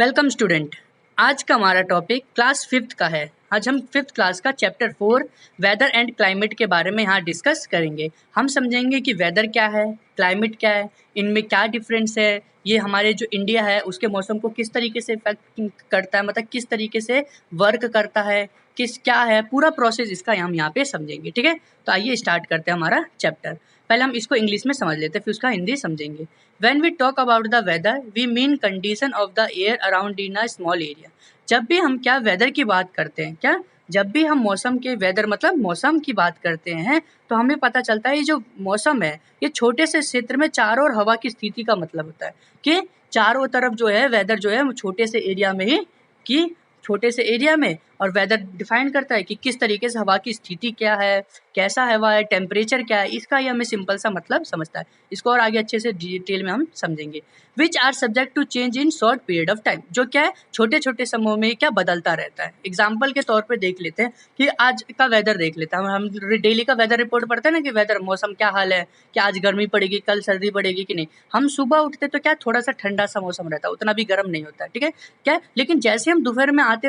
Welcome student. आज का हमारा टॉपिक क्लास 5th का है। आज हम 5th क्लास का चैप्टर 4 वेदर एंड क्लाइमेट के बारे में यहाँ डिस्कस करेंगे। हम समझेंगे कि वेदर क्या है, क्लाइमेट क्या है, इनमें क्या डिफरेंस है, ये हमारे जो इंडिया है उसके मौसम को किस तरीके से इफेक्ट करता है, मतलब किस तरीके से वर्क करता है, किस क्या है पूरा प्रोसेस इसका हम यहाँ पे समझेंगे। ठीक है, तो आइए स्टार्ट करते हैं हमारा चैप्टर। पहले हम इसको इंग्लिश में समझ लेते हैं, फिर उसका हिंदी समझेंगे। When we talk about the weather, we mean condition of the air around in a small area. जब भी हम क्या वेदर की बात करते हैं, क्या जब भी हम मौसम के वेदर मतलब मौसम की बात करते हैं तो हमें पता चलता है ये जो मौसम है ये छोटे से क्षेत्र में चारों ओर हवा की स्थिति का मतलब होता है कि चारों तरफ जो है वेदर जो है छोटे से एरिया में ही कि छोटे से एरिया में और वेदर डिफाइन करता है कि किस तरीके से हवा की स्थिति क्या है, कैसा हवा है, टेम्परेचर क्या है, इसका ही हमें सिंपल सा मतलब समझता है। इसको और आगे अच्छे से डिटेल में हम समझेंगे। Which are subject to change in short period of time, जो क्या है छोटे छोटे समय में क्या बदलता रहता है। एग्जाम्पल के तौर पर देख लेते हैं कि आज का वेदर देख लेते हैं। हम डेली का वेदर रिपोर्ट पढ़ते हैं ना कि वेदर मौसम क्या हाल है, क्या आज गर्मी पड़ेगी, कल सर्दी पड़ेगी कि नहीं। हम सुबह उठते तो क्या थोड़ा सा ठंडा सा मौसम रहता है, उतना भी गर्म नहीं होता है। ठीक है क्या, लेकिन जैसे हम दोपहर में आते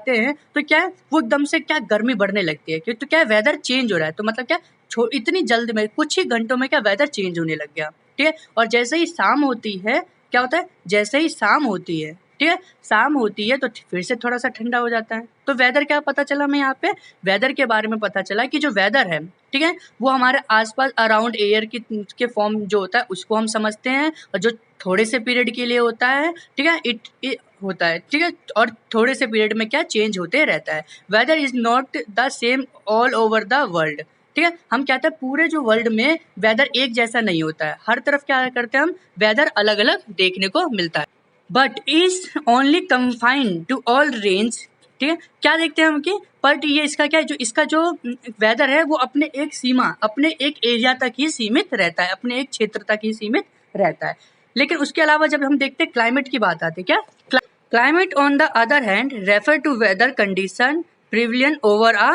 हैं तो क्या है वो एकदम से क्या गर्मी बढ़ने लगती है, तो क्या वेदर चेंज हो रहा है। तो मतलब क्या इतनी जल्द में कुछ ही घंटों में क्या वेदर चेंज होने लग गया। ठीक है, और जैसे ही शाम होती है क्या होता है, जैसे ही शाम होती है ठीक है शाम होती है तो फिर से थोड़ा सा ठंडा हो जाता है। तो वेदर क्या पता चला हमें यहाँ पे, वेदर के बारे में पता चला कि जो वेदर है ठीक है वो हमारे आसपास अराउंड एयर के फॉर्म जो होता है उसको हम समझते हैं, और जो थोड़े से पीरियड के लिए होता है ठीक है इट होता है। ठीक है, और थोड़े से पीरियड में क्या चेंज होते रहता है। Weather is not the same all over the world. ठीक है, हम कहते हैं पूरे जो वर्ल्ड में वेदर एक जैसा नहीं होता है, हर तरफ क्या करते हैं हम वेदर अलग अलग देखने को मिलता है। But is only confined to all range. ठीक है, क्या देखते हैं हम कि बट ये इसका क्या है, जो इसका जो वेदर है वो अपने एक सीमा, अपने एक एरिया तक ही सीमित रहता है, अपने एक क्षेत्र तक ही सीमित रहता है। लेकिन उसके अलावा जब हम देखते हैं क्लाइमेट की बात आती है, क्या climate on the other hand refer to weather condition prevailing over a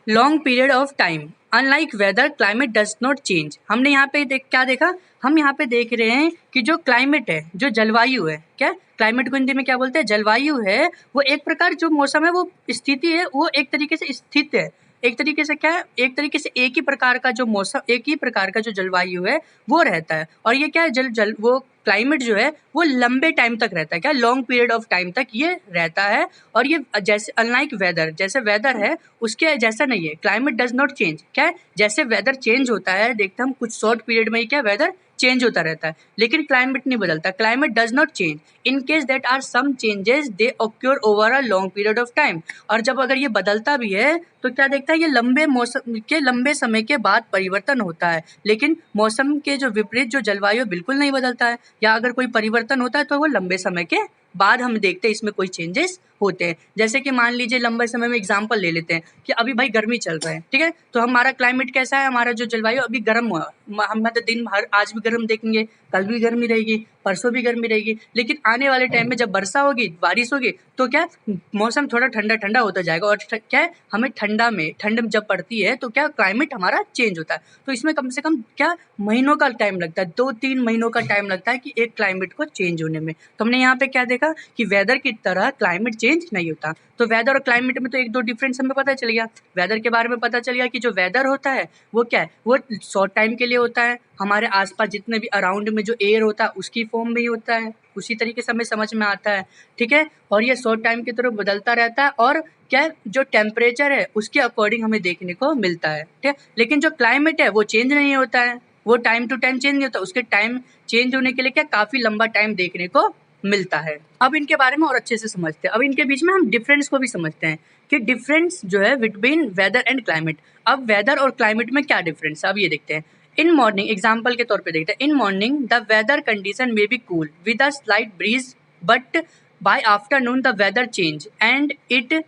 long period of time. Unlike weather climate does not change. हमने यहाँ पे क्या देखा, हम यहाँ पे देख रहे हैं कि जो क्लाइमेट है, जो जलवायु है, क्या क्लाइमेट को हिंदी में क्या बोलते हैं, जलवायु है, वो एक प्रकार जो मौसम है वो स्थिति है, वो एक तरीके से स्थित है, एक तरीके से क्या है, एक तरीके से एक ही प्रकार का जो मौसम, एक ही प्रकार का जो जलवायु है वो रहता है। और ये क्या है वो क्लाइमेट जो है वो लंबे टाइम तक रहता है, क्या लॉन्ग पीरियड ऑफ टाइम तक ये रहता है। और ये जैसे अनलाइक वेदर, जैसे वेदर है उसके जैसा नहीं है, क्लाइमेट डज नॉट चेंज। क्या है, जैसे वेदर चेंज होता है देखते हम कुछ शॉर्ट पीरियड में ही क्या वेदर चेंज होता रहता है, लेकिन क्लाइमेट नहीं बदलता। Climate does not change in case that are some changes they occur over a long period of time. और जब अगर ये बदलता भी है तो क्या देखता है ये लंबे मौसम के लंबे समय के बाद परिवर्तन होता है, लेकिन मौसम के जो विपरीत जो जलवायु बिल्कुल नहीं बदलता है, या अगर कोई परिवर्तन होता है तो वो लंबे समय के बाद हम देखते हैं इसमें कोई चेंजेस होते हैं। जैसे कि मान लीजिए लंबे समय में एग्जांपल ले लेते हैं कि अभी भाई गर्मी चल रहा है, ठीक है, तो हमारा क्लाइमेट कैसा है, हमारा जो जलवायु अभी गर्म हुआ, हम तो दिन भर आज भी गर्म देखेंगे, कल भी गर्मी रहेगी, परसों भी गर्मी रहेगी, लेकिन आने वाले टाइम में जब वर्षा होगी, बारिश होगी, तो क्या मौसम थोड़ा ठंडा ठंडा होता जाएगा। और क्या है हमें ठंड जब पड़ती है तो क्या क्लाइमेट हमारा चेंज होता है। तो इसमें कम से कम क्या महीनों का टाइम लगता है, 2-3 महीनों का टाइम लगता है कि एक क्लाइमेट को चेंज होने में। तो हमने यहाँ पे क्या देखा कि वेदर की तरह क्लाइमेट चेंज नहीं होता। तो वेदर और क्लाइमेट में तो एक दो डिफरेंस हमें पता चल गया। वेदर के बारे में पता चल गया कि जो वेदर होता है वो क्या है, वो शॉर्ट टाइम के लिए होता है, हमारे आसपास जितने भी अराउंड में जो एयर होता है उसकी फॉर्म में ही होता है, उसी तरीके से हमें समझ में आता है। ठीक है, और ये शॉर्ट टाइम की तरफ बदलता रहता है, और क्या है जो टेम्परेचर है उसके अकॉर्डिंग हमें देखने को मिलता है। ठीक है, लेकिन जो क्लाइमेट है वो चेंज नहीं होता है, वो टाइम टू टाइम चेंज नहीं होता, उसके टाइम चेंज होने के लिए क्या काफ़ी लंबा टाइम देखने को मिलता है। अब इनके बारे में और अच्छे से समझते हैं। अब इनके बीच में हम डिफरेंस को भी समझते हैं कि डिफरेंस जो है बिटवीन वेदर एंड क्लाइमेट। अब वेदर और क्लाइमेट में क्या डिफरेंस है अब ये देखते हैं। इन मॉर्निंग एग्जाम्पल के तौर पे देखते हैं, in morning the weather condition may be cool with a slight breeze, but by afternoon the weather change and it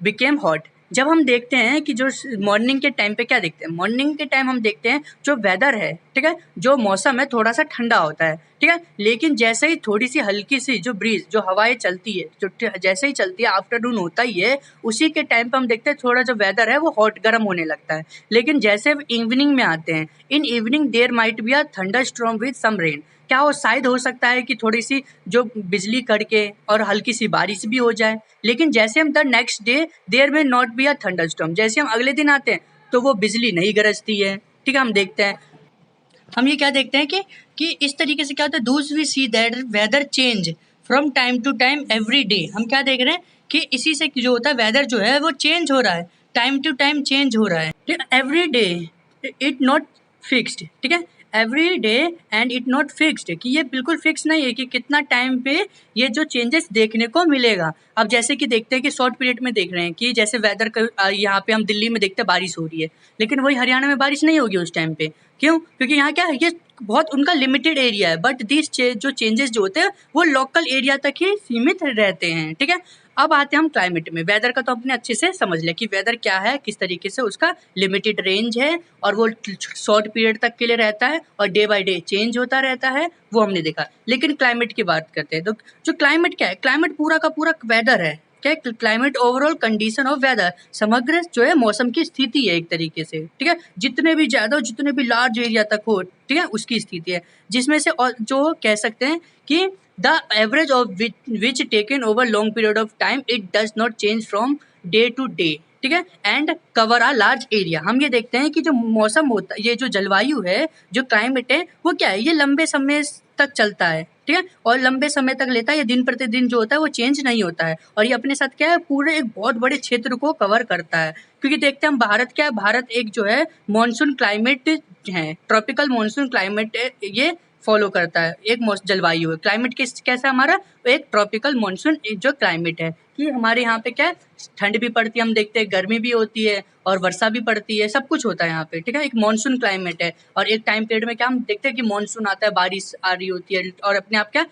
became hot. जब हम देखते हैं कि जो मॉर्निंग के टाइम पे क्या देखते हैं, मॉर्निंग के टाइम हम देखते हैं जो वेदर है ठीक है, जो मौसम है थोड़ा सा ठंडा होता है, ठीक है। लेकिन जैसे ही थोड़ी सी हल्की सी जो ब्रीज जो हवाएं चलती है, जो जैसे ही चलती है, आफ्टरनून होता ही है, उसी के टाइम पे हम देखते हैं थोड़ा जो वेदर है वो हॉट गर्म होने लगता है। लेकिन जैसे इवनिंग में आते हैं, in evening there might be a thunder storm with some rain. क्या हो, शायद हो सकता है कि थोड़ी सी जो बिजली कड़के और हल्की सी बारिश भी हो जाए। लेकिन जैसे हम द नेक्स्ट डे देयर में not be a thunder storm, जैसे हम अगले दिन आते हैं तो वो बिजली नहीं गरजती है। ठीक है, हम देखते हैं, हम ये क्या देखते हैं कि इस तरीके से क्या होता है, thus we see that weather change from time to time every day. हम क्या देख रहे हैं कि इसी से जो होता है वेदर जो है वो चेंज हो रहा है, टाइम टू टाइम चेंज हो रहा है। ठीक है, every day it not fixed. ठीक है, every day and it not fixed, कि ये बिल्कुल फिक्स नहीं है कि कितना टाइम पे ये जो चेंजेस देखने को मिलेगा। अब जैसे कि देखते हैं कि शॉर्ट पीरियड में देख रहे हैं कि जैसे वेदर यहाँ पे हम दिल्ली में देखते हैं बारिश हो रही है, लेकिन वही हरियाणा में बारिश नहीं होगी उस टाइम पे। क्यों? क्योंकि यहाँ क्या है, ये बहुत उनका लिमिटेड एरिया है, बट दिस जो चेंजेस जो होते हैं वो लोकल एरिया तक ही सीमित रहते हैं। ठीक है, अब आते हैं हम क्लाइमेट में। वेदर का तो अपने अच्छे से समझ लिया कि वेदर क्या है, किस तरीके से उसका लिमिटेड रेंज है और वो शॉर्ट पीरियड तक के लिए रहता है और डे बाय डे चेंज होता रहता है, वो हमने देखा। लेकिन क्लाइमेट की बात करते हैं तो जो क्लाइमेट क्या है, क्लाइमेट पूरा का पूरा वेदर है। क्या, climate overall condition of weather, समग्र जो है मौसम की स्थिति है एक तरीके से। ठीक है, जितने भी ज़्यादा जितने भी लार्ज एरिया तक हो, ठीक है, उसकी स्थिति है, जिसमें से और जो कह सकते हैं कि the average of which taken over long period of time, it does not change from day to day. ठीक है, and cover a large area. हम ये देखते हैं कि जो मौसम होता है, ये जो जलवायु है, जो क्लाइमेट है, वो क्या है, ये लंबे समय तक चलता है। ठीक है, और लंबे समय तक लेता है, ये दिन प्रतिदिन जो होता है वो चेंज नहीं होता है, और ये अपने साथ क्या है, पूरे एक बहुत बड़े क्षेत्र को कवर करता है। क्योंकि देखते हैं हम भारत क्या है, भारत एक जो है मॉनसून क्लाइमेट है, ट्रॉपिकल मॉनसून क्लाइमेट ये फॉलो करता है, एक जलवायु है। क्लाइमेट कैसा हमारा, एक ट्रॉपिकल मॉनसून जो क्लाइमेट है, कि हमारे यहाँ पे क्या है, ठंड भी पड़ती है, हम देखते हैं गर्मी भी होती है और वर्षा भी पड़ती है, सब कुछ होता है यहाँ पे। ठीक है, एक मॉनसून क्लाइमेट है, और एक टाइम पीरियड में क्या हम देखते हैं कि मॉनसून आता है, बारिश आ रही होती है और अपने आप क्या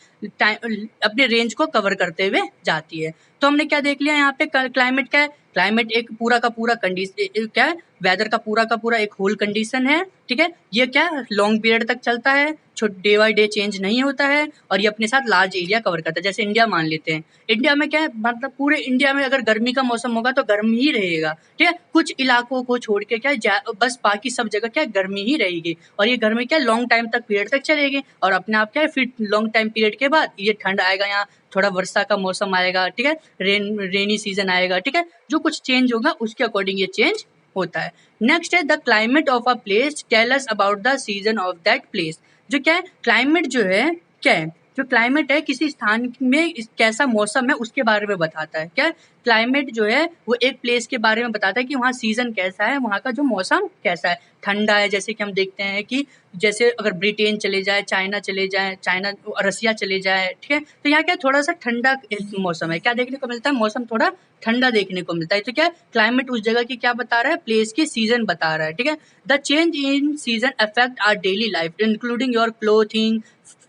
अपने रेंज को कवर करते हुए जाती है। तो हमने क्या देख लिया यहाँ पे, क्लाइमेट क्या है, क्लाइमेट एक पूरा का पूरा कंडीशन क्या है, वेदर का पूरा एक होल कंडीशन है। ठीक है, ये क्या लॉन्ग पीरियड तक चलता है, डे बाई डे चेंज नहीं होता है, और ये अपने साथ लार्ज एरिया कवर करता है। जैसे इंडिया मान लेते हैं, इंडिया में क्या है, मतलब पूरे इंडिया में अगर गर्मी का मौसम होगा तो गर्मी ही रहेगा। ठीक है, कुछ इलाकों को छोड़ के क्या बस बाकी सब जगह क्या गर्मी ही रहेगी, और ये गर्मी क्या लॉन्ग टाइम तक पीरियड तक चलेगी, और अपने आप क्या है फिर लॉन्ग टाइम पीरियड के बाद ये ठंड आएगा, यहाँ थोड़ा वर्षा का मौसम आएगा। ठीक है, रेनी सीजन आएगा। ठीक है, जो कुछ चेंज होगा उसके अकॉर्डिंग ये चेंज होता है। नेक्स्ट है the climate of a place tell us about the season of that place. जो क्या है, क्लाइमेट जो है क्या है, जो क्लाइमेट है किसी स्थान में कैसा मौसम है उसके बारे में बताता है। क्या, क्लाइमेट जो है वो एक प्लेस के बारे में बताता है कि वहाँ सीजन कैसा है, वहाँ का जो मौसम कैसा है, ठंडा है, जैसे कि हम देखते हैं कि जैसे अगर ब्रिटेन चले जाए, चाइना रसिया चले जाए, ठीक है, तो यहाँ क्या थोड़ा सा ठंडा मौसम है, क्या देखने को मिलता है, मौसम थोड़ा ठंडा देखने को मिलता है। तो क्या क्लाइमेट उस जगह की क्या बता रहा है, प्लेस की सीजन बता रहा है। ठीक है, the change in season affect our daily life including your clothing,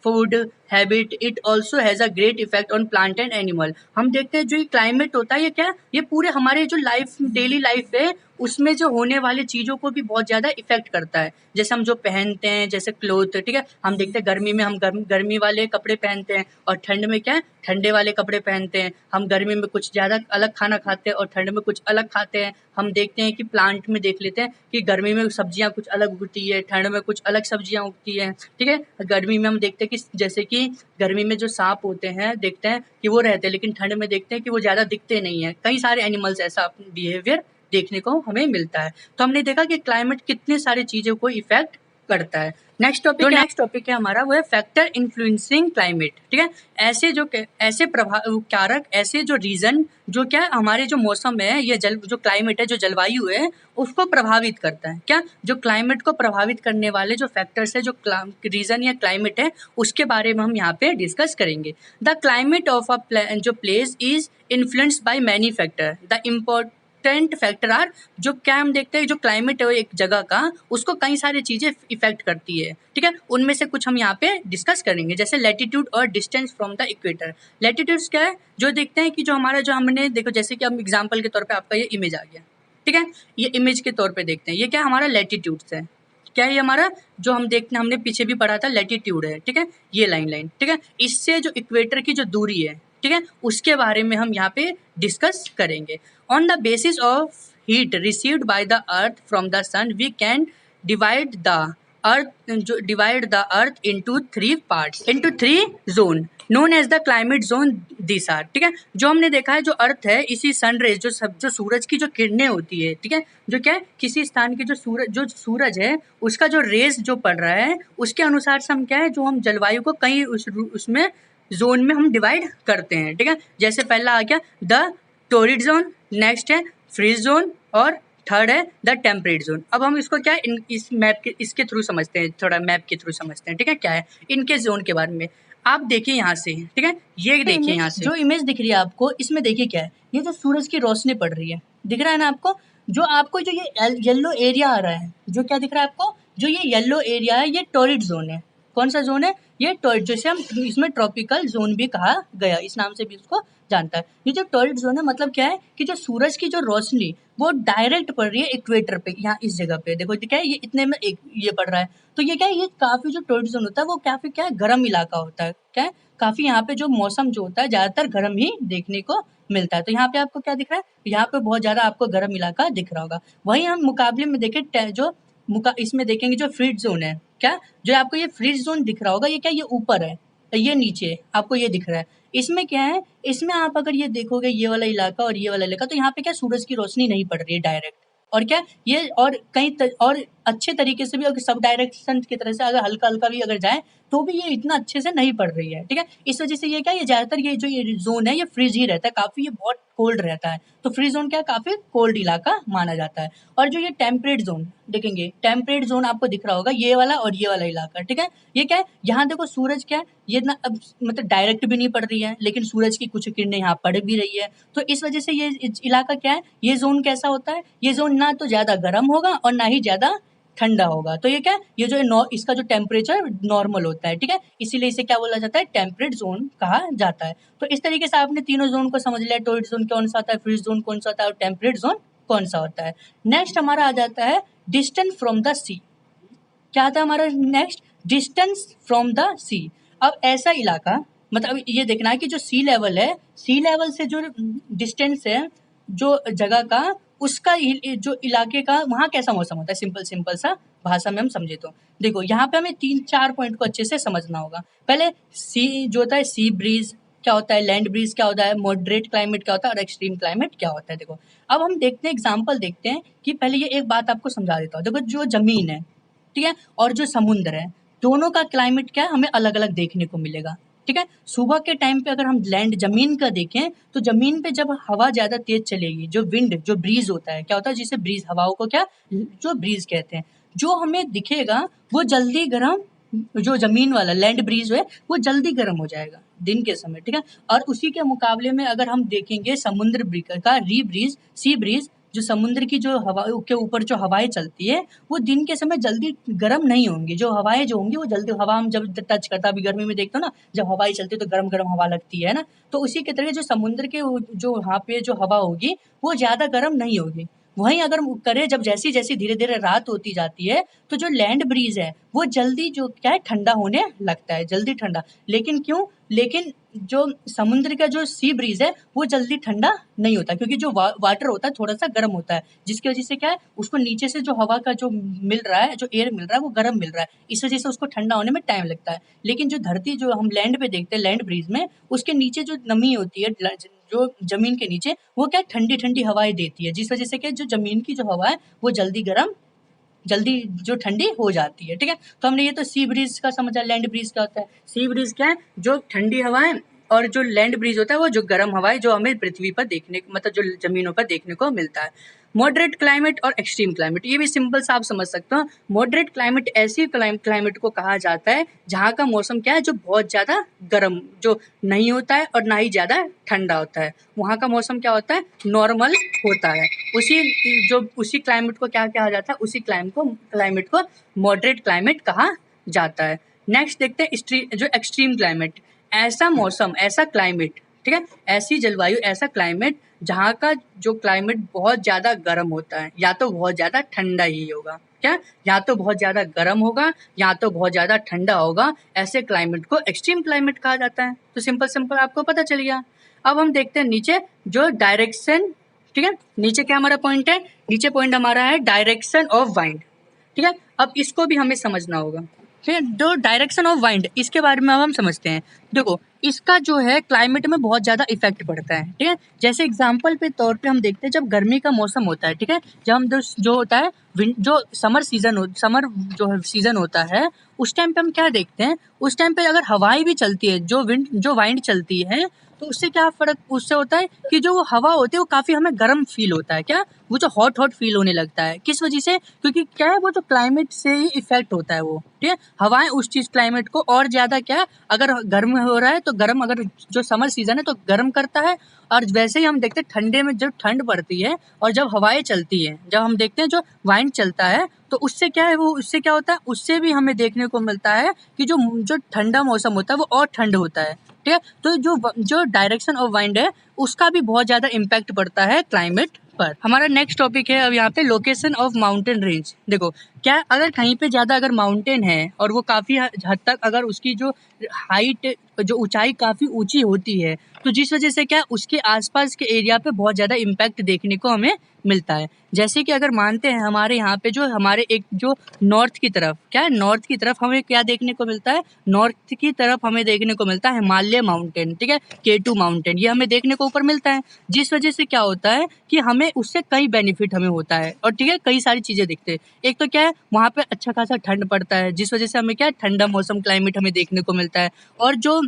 food habit, it also has a great effect on plant and animal. हम देखते हैं जो ये क्लाइमेट होता है, ये क्या, ये पूरे हमारे जो लाइफ डेली लाइफ है उसमें जो होने वाली चीज़ों को भी बहुत ज़्यादा इफेक्ट करता है। जैसे हम जो पहनते हैं, जैसे क्लोथ, ठीक है, हम देखते हैं गर्मी में हम गर्मी वाले कपड़े पहनते हैं, और ठंड में क्या है, ठंडे वाले कपड़े पहनते हैं। हम गर्मी में कुछ ज़्यादा अलग खाना खाते हैं और ठंड में कुछ अलग खाते हैं। हम देखते हैं कि प्लांट में देख लेते हैं कि गर्मी में सब्जियां कुछ अलग उगती है, ठंड में कुछ अलग सब्जियां उगती हैं। ठीक है, गर्मी में हम देखते हैं कि जैसे कि गर्मी में जो सांप होते हैं देखते हैं कि वो रहते हैं, लेकिन ठंड में देखते हैं कि वो ज़्यादा दिखते नहीं हैं। कई सारे एनिमल्स ऐसा बिहेवियर देखने को हमें मिलता है। तो हमने देखा कि क्लाइमेट कितने सारी चीज़ों को इफेक्ट करता है। नेक्स्ट टॉपिक है हमारा, वो है फैक्टर इन्फ्लुएंसिंग क्लाइमेट। ठीक है, ऐसे प्रभाव कारक, ऐसे जो रीजन जो क्या हमारे जो मौसम है, ये जो क्लाइमेट है, जो जलवायु है, उसको प्रभावित करता है। क्या, जो क्लाइमेट को प्रभावित करने वाले जो फैक्टर्स है, जो रीजन या क्लाइमेट है, उसके बारे में हम यहाँ पे डिस्कस करेंगे। द क्लाइमेट ऑफ जो place is influenced by many factor. The important factor are, जो क्या हम देखते हैं जो क्लाइमेट है एक जगह का, उसको कई सारी चीज़ें इफेक्ट करती है। ठीक है, उनमें से कुछ हम यहाँ पे डिस्कस करेंगे, जैसे लैटिट्यूड और distance from the equator. Latitudes क्या है, जो देखते हैं कि जो हमारा जो हमने देखो, जैसे कि हम एग्जाम्पल के तौर पे आपका ये इमेज आ गया। ठीक है, ये इमेज के तौर पे देखते हैं, ये क्या हमारा लैटिट्यूड्स है। क्या है ये हमारा, जो हम देखते हैं हमने पीछे भी पढ़ा था, लैटिट्यूड है, ठीक है, ये लाइन, ठीक है। इससे जो इक्वेटर की जो दूरी है, ठीक है, उसके बारे में हम यहाँ पे डिस्कस करेंगे। On the basis of heat received by the earth from the sun we can divide the earth into 3 parts, into 3 zone known as the climate zone this are, ठीक है। जो हमने देखा है जो अर्थ है, इसी सन रेज जो सूरज की जो किरणें होती है, ठीक है, जो क्या है किसी स्थान की जो सूरज है उसका जो रेज जो पड़ रहा है उसके अनुसार से हम क्या है जो हम जलवायु को कई उसमें जोन में हम डिवाइड करते हैं, ठीक है। जैसे पहला आ गया द टोरिड जोन, नेक्स्ट है फ्रीज जोन और थर्ड है द टेम्परेट जोन। अब हम इसको क्या है इस मैप के इसके थ्रू समझते हैं, थोड़ा मैप के थ्रू समझते हैं, ठीक है, क्या है इनके जोन के बारे में। आप देखिए यहाँ से, ठीक है, ये देखिए यहाँ से जो इमेज दिख रही है आपको, इसमें देखिए क्या है, ये जो सूरज की रोशनी पड़ रही है, दिख रहा है ना आपको, जो आपको जो ये येलो एरिया आ रहा है, जो क्या दिख रहा है आपको, जो ये येलो एरिया है ये टॉरिड जोन है। कौन सा जोन है ये? टॉरिड, जैसे हम इसमें ट्रॉपिकल जोन भी कहा गया, इस नाम से भी इसको जानता है। ये जो टॉरिड जोन है मतलब क्या है कि जो सूरज की जो रोशनी वो डायरेक्ट पड़ रही है इक्वेटर पे, यहाँ इस जगह पे देखो क्या है, ये इतने में एक ये पड़ रहा है, तो ये क्या है, ये काफी जो टॉरिड जोन होता है वो काफी क्या है गर्म इलाका होता है, क्या है काफी यहाँ पे जो मौसम जो होता है ज्यादातर गर्म ही देखने को मिलता है। तो यहाँ पे आपको क्या दिख रहा है, यहाँ पे बहुत ज्यादा आपको गर्म इलाका दिख रहा होगा। वहीं हम मुकाबले में देखें जो इसमें देखेंगे जो फ्रीज जोन है, क्या जो आपको ये फ्रीज जोन दिख रहा होगा, ये क्या ये ऊपर है, ये नीचे आपको ये दिख रहा है। इसमें क्या है, इसमें आप अगर ये देखोगे ये वाला इलाका और ये वाला इलाका, तो यहाँ पे क्या सूरज की रोशनी नहीं पड़ रही है डायरेक्ट, और क्या ये और और अच्छे तरीके से भी अगर सब डायरेक्शन की तरह से अगर हल्का हल्का भी अगर जाए तो भी ये इतना अच्छे से नहीं पड़ रही है, ठीक है। इस वजह से ये क्या, ये ज्यादातर ये जो ये जोन है ये फ्रीज ही रहता है, काफी ये बहुत कोल्ड रहता है, तो फ्रीज जोन क्या काफी कोल्ड इलाका माना जाता है। और जो ये टेम्परेट जोन देखेंगे, टेम्परेट जोन आपको दिख रहा होगा ये वाला और ये वाला इलाका, ठीक है। ये क्या है, यहाँ देखो सूरज क्या है, ये ना अब मतलब डायरेक्ट भी नहीं पड़ रही है लेकिन सूरज की कुछ किरणें यहाँ पड़ भी रही है, तो इस वजह से ये इलाका क्या है, ये जोन कैसा होता है, ये जोन ना तो ज्यादा गर्म होगा और ना ही ज्यादा ठंडा होगा। तो ये क्या है, ये जो इसका जो टेम्परेचर नॉर्मल होता है, ठीक है, इसीलिए इसे क्या बोला जाता है, टेम्परेट जोन कहा जाता है। तो इस तरीके से आपने तीनों जोन को समझ लिया, टॉरिड जोन कौन सा होता है, फ्रीज जोन कौन सा होता है और टेम्परेट जोन कौन सा होता है। नेक्स्ट हमारा आ जाता है डिस्टेंस फ्रॉम द सी। क्या आता है हमारा नेक्स्ट, डिस्टेंस फ्रॉम द सी। अब ऐसा इलाका, मतलब ये देखना है कि जो सी लेवल है, सी लेवल से जो डिस्टेंस है जो जगह का, उसका जो इलाके का वहाँ कैसा मौसम होता है, सिंपल सा भाषा में हम समझे तो देखो यहाँ पे हमें 3-4 पॉइंट को अच्छे से समझना होगा। पहले सी जो होता है, सी ब्रीज क्या होता है, लैंड ब्रीज क्या होता है, मॉडरेट क्लाइमेट क्या होता है और एक्सट्रीम क्लाइमेट क्या होता है। देखो अब हम देखते हैं एग्जाम्पल देखते हैं कि पहले ये एक बात आपको समझा देता हूँ। देखो जो जमीन है, ठीक है, और जो समुद्र है, दोनों का क्लाइमेट क्या है हमें अलग अलग देखने को मिलेगा, ठीक है। सुबह के टाइम पे अगर हम लैंड जमीन का देखें तो जमीन पे जब हवा ज्यादा तेज चलेगी, जो विंड जो ब्रीज होता है, क्या होता है जिसे ब्रीज हवाओं को क्या जो ब्रीज कहते हैं, जो हमें दिखेगा वो जल्दी गर्म, जो जमीन वाला लैंड ब्रीज है वो जल्दी गर्म हो जाएगा दिन के समय, ठीक है। और उसी के मुकाबले में अगर हम देखेंगे समुद्र का री ब्रीज, सी ब्रीज, जो समुद्र की जो हवा के ऊपर जो हवाएं चलती है वो दिन के समय जल्दी गर्म नहीं होंगी। जो हवाएं जो होंगी वो जल्दी, हवा हम जब टच करता है, अभी गर्मी में देखते हो ना जब हवाएं चलती है तो गर्म गर्म हवा लगती है ना, तो उसी के तरह जो समुद्र के जो वहाँ पे जो हवा होगी वो ज्यादा गर्म नहीं होगी। वहीं अगर करे जब जैसी जैसी धीरे धीरे रात होती जाती है तो जो लैंड ब्रीज है वो जल्दी जो क्या है ठंडा होने लगता है, जल्दी ठंडा। लेकिन क्यों, लेकिन जो समुद्र का जो सी ब्रीज है वो जल्दी ठंडा नहीं होता, क्योंकि जो वाटर होता है थोड़ा सा गर्म होता है, जिसकी वजह से क्या है उसको नीचे से जो हवा का जो मिल रहा है, जो एयर मिल रहा है वो गर्म मिल रहा है, इस वजह से उसको ठंडा होने में टाइम लगता है। लेकिन जो धरती जो हम लैंड पे देखते हैं लैंड ब्रीज में, उसके नीचे जो नमी होती है जो जमीन के नीचे, वो क्या ठंडी ठंडी हवाएं देती है, जिस वजह से क्या जो जमीन की जो हवा है वो जल्दी जो ठंडी हो जाती है, ठीक है। तो हमने ये तो सी ब्रीज का समझा। लैंड ब्रीज क्या होता है, सी ब्रीज क्या है जो ठंडी हवाएं, और जो लैंड ब्रीज होता है वो जो गर्म हवाएं जो हमें पृथ्वी पर देखने मतलब जो जमीनों पर देखने को मिलता है। मॉडरेट क्लाइमेट और एक्सट्रीम क्लाइमेट, ये भी सिंपल सा आप समझ सकते हो। मॉडरेट क्लाइमेट ऐसी क्लाइमेट को कहा जाता है जहाँ का मौसम क्या है जो बहुत ज़्यादा गर्म जो नहीं होता है और ना ही ज़्यादा ठंडा होता है, वहाँ का मौसम क्या होता है नॉर्मल होता है। उसी क्लाइमेट को क्या कहा जाता है, उसी क्लाइमेट को मॉडरेट क्लाइमेट कहा जाता है। नेक्स्ट देखते हैं जो एक्सट्रीम क्लाइमेट, ऐसा मौसम ऐसा क्लाइमेट, ठीक है, ऐसी जलवायु ऐसा क्लाइमेट जहाँ का जो क्लाइमेट बहुत ज़्यादा गर्म होता है या तो बहुत ज़्यादा ठंडा ही होगा, क्या, या तो बहुत ज़्यादा गर्म होगा या तो बहुत ज़्यादा ठंडा होगा, ऐसे क्लाइमेट को एक्सट्रीम क्लाइमेट कहा जाता है। तो सिंपल आपको पता चल गया। अब हम देखते हैं नीचे जो डायरेक्शन, ठीक है, नीचे क्या हमारा पॉइंट है, नीचे पॉइंट हमारा है डायरेक्शन ऑफ वाइंड, ठीक है। अब इसको भी हमें समझना होगा, ठीक है। जो डायरेक्शन ऑफ वाइंड, इसके बारे में अब हम समझते हैं। देखो, इसका जो है क्लाइमेट में बहुत ज़्यादा इफेक्ट पड़ता है, ठीक है। जैसे एग्जांपल पे तौर पे हम देखते हैं, जब गर्मी का मौसम होता है, ठीक है, जब हम जो होता है जो समर जो सीजन होता है, उस टाइम पे हम क्या देखते हैं, उस टाइम पे अगर हवाएं भी चलती है, जो वाइंड चलती है, तो उससे क्या फ़र्क उससे होता है कि जो वो हवा होती है वो काफ़ी हमें गर्म फील होता है, क्या, वो जो हॉट फील होने लगता है। किस वजह से, क्योंकि क्या है, वो जो क्लाइमेट से ही इफेक्ट होता है वो, ठीक है। हवाएं उस चीज़ क्लाइमेट को और ज़्यादा, क्या, अगर गर्म हो रहा है तो गर्म, अगर जो समर सीजन है तो गर्म करता है। और वैसे ही हम देखते हैं ठंडे में जब ठंड पड़ती है और जब हवाएं चलती हैं, जब हम देखते हैं जो वाइंड चलता है, तो उससे क्या है, वो उससे क्या होता है, उससे भी हमें देखने को मिलता है कि जो ठंडा मौसम होता है वो और ठंड होता है, ठीक है। तो जो डायरेक्शन ऑफ वाइंड है, उसका भी बहुत ज़्यादा इम्पैक्ट पड़ता है क्लाइमेट पर। हमारा नेक्स्ट टॉपिक है अब यहाँ पे लोकेशन ऑफ माउंटेन रेंज। देखो, क्या, अगर कहीं पे ज़्यादा अगर माउंटेन है और वो काफ़ी हद तक अगर उसकी जो हाइट, जो ऊंचाई काफ़ी ऊंची होती है, तो जिस वजह से क्या, उसके आसपास के एरिया पे बहुत ज़्यादा इम्पैक्ट देखने को हमें मिलता है। जैसे कि अगर मानते हैं हमारे यहाँ पे जो हमारे एक जो नॉर्थ की तरफ, क्या है, नॉर्थ की तरफ हमें क्या देखने को मिलता है, नॉर्थ की तरफ हमें देखने को मिलता है हिमालय माउंटेन, ठीक है, K2 माउंटेन, ये हमें देखने को ऊपर मिलता है। जिस वजह से क्या होता है कि हमें उससे कई बेनिफिट हमें होता है, और ठीक है, कई सारी चीज़ें दिखते हैं। एक तो क्या है, वहाँ पे अच्छा खासा ठंड पड़ता है, जिस वजह से हमें क्या, ठंडा मौसम क्लाइमेट हमें देखने को मिलता है। और जो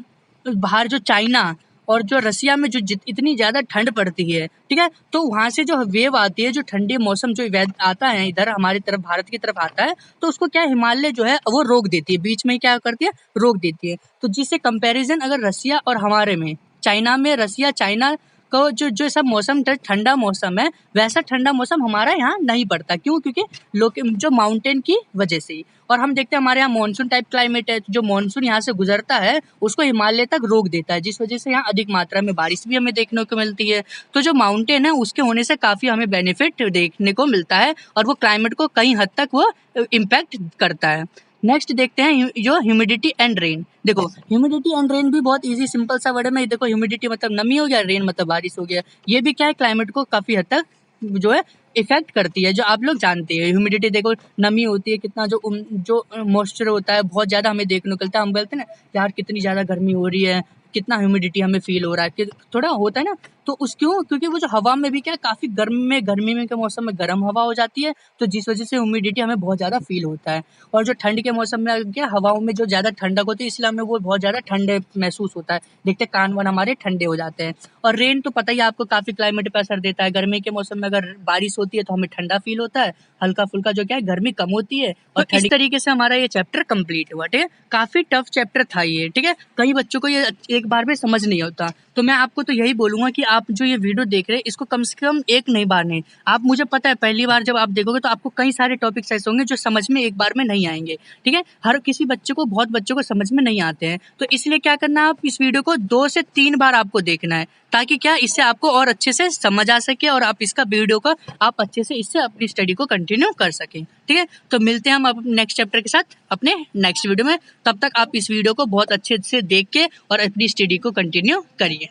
बाहर जो चाइना और जो रसिया में जो इतनी ज़्यादा ठंड पड़ती है, ठीक है, तो वहाँ से जो वेव आती है, जो ठंडी मौसम जो आता है इधर हमारी तरफ, भारत की तरफ आता है, तो उसको क्या, हिमालय जो है वो रोक देती है, बीच में ही क्या करती है, रोक देती है। तो जिससे कंपैरिजन अगर रसिया और हमारे में, चाइना में, रसिया चाइना को जो सब मौसम ठंडा मौसम है, वैसा ठंडा मौसम हमारा यहाँ नहीं पड़ता। क्यों? क्योंकि जो माउंटेन की वजह से ही। और हम देखते हैं हमारे यहाँ मानसून टाइप क्लाइमेट है, जो मानसून यहाँ से गुजरता है उसको हिमालय तक रोक देता है, जिस वजह से यहाँ अधिक मात्रा में बारिश भी हमें देखने को मिलती है। तो जो माउंटेन है उसके होने से काफ़ी हमें बेनिफिट देखने को मिलता है, और वो क्लाइमेट को कई हद तक वो इम्पैक्ट करता है। नेक्स्ट देखते हैं जो ह्यूमिडिटी एंड रेन। देखो, ह्यूमिडिटी एंड रेन भी बहुत इजी सिंपल सा वर्ड है। देखो, ह्यूमिडिटी मतलब नमी हो गया, रेन मतलब बारिश हो गया। ये भी क्या है, क्लाइमेट को काफ़ी हद तक जो है इफेक्ट करती है, जो आप लोग जानते हैं। ह्यूमिडिटी देखो, नमी होती है, कितना जो मॉइस्चर होता है बहुत ज़्यादा हमें देखने को मिलता है। हम बोलते हैं ना यार कितनी ज़्यादा गर्मी हो रही है, कितना ह्यूमिडिटी हमें फील हो रहा है, कि थोड़ा होता है ना। तो क्योंकि वो जो हवा में भी क्या, काफ़ी गर्मी में के मौसम में गर्म हवा हो जाती है, तो जिस वजह से ह्यूमिडिटी हमें बहुत ज़्यादा फील होता है। और जो ठंड के मौसम में क्या, हवाओं में जो ज़्यादा ठंडक होती है, इसलिए हमें वो बहुत ज़्यादा ठंडे महसूस होता है, देखते कान वान हमारे ठंडे हो जाते हैं। और रेन तो पता ही है आपको, काफ़ी क्लाइमेट पर असर देता है। गर्मी के मौसम में अगर बारिश होती है तो हमें ठंडा फील होता है, हल्का फुल्का जो क्या है, गर्मी कम होती है। और इस तरीके से हमारा ये चैप्टर कंप्लीट हुआ, ठीक है। काफ़ी टफ चैप्टर था ये, ठीक है, कई बच्चों को ये एक बार में समझ नहीं होता। तो मैं आपको तो यही बोलूँगा कि आप जो ये वीडियो देख रहे हैं, इसको कम से कम एक नहीं बार नहीं, आप, मुझे पता है पहली बार जब आप देखोगे तो आपको कई सारे टॉपिक्स ऐसे होंगे जो समझ में एक बार में नहीं आएंगे, ठीक है। हर किसी बच्चे को, बहुत बच्चों को समझ में नहीं आते हैं, तो इसलिए क्या करना है, आप इस वीडियो को 2 से 3 बार आपको देखना है, ताकि क्या, इससे आपको और अच्छे से समझ आ सके और आप इसका वीडियो को आप अच्छे से इससे अपनी स्टडी को कंटिन्यू कर सकें, ठीक है। तो मिलते हैं हम अब नेक्स्ट चैप्टर के साथ अपने नेक्स्ट वीडियो में। तब तक आप इस वीडियो को बहुत अच्छे से देख के और अपनी स्टडी को कंटिन्यू करिए।